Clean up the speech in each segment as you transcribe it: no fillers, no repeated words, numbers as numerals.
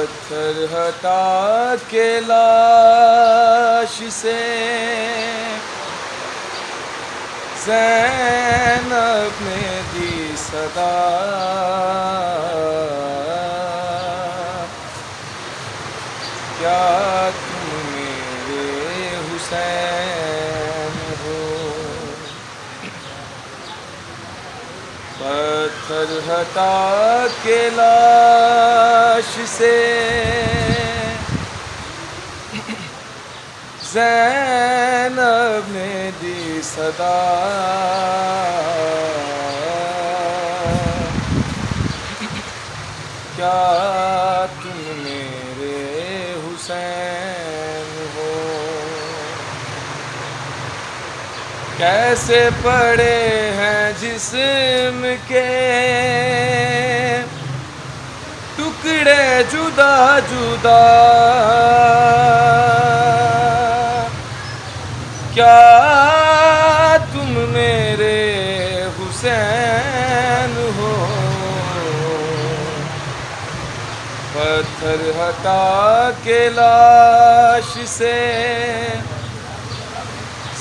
پتھر ہٹا کے لاش سے زینب نے دی صدا، کیا تم میرے حسین ہو؟ پتھر ہٹا کے لاش سے زینب نے دی صدا، کیا تم میرے حسین ہو؟ کیسے پڑے ہیں جسم کے ٹکڑے جدا جدا، کیا تم میرے حسین ہو؟ پتھر ہٹا کے لاش سے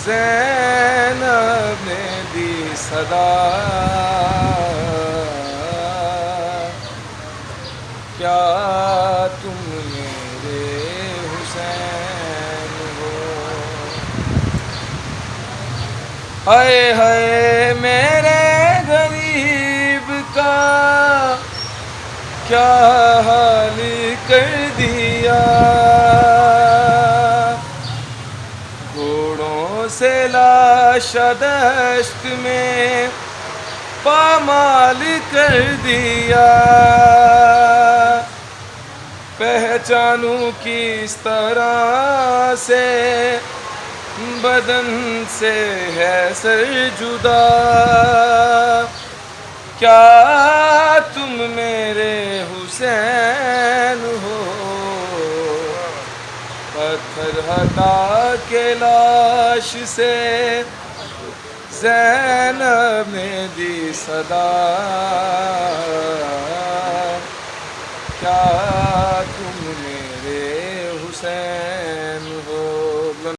زینب نے دی صدا، کیا تم میرے حسین ہو؟ ہائے ہائے میرے غریب کا کیا حال کر دیا، گھوڑوں سے لاش دشت میں پامال کر دیا، پہچانوں کس طرح سے بدن سے ہے سر جدا، کیا تم میرے حسین ہو؟ پتھر ہٹا کے لاش سے زینب نے دی صدا، کیا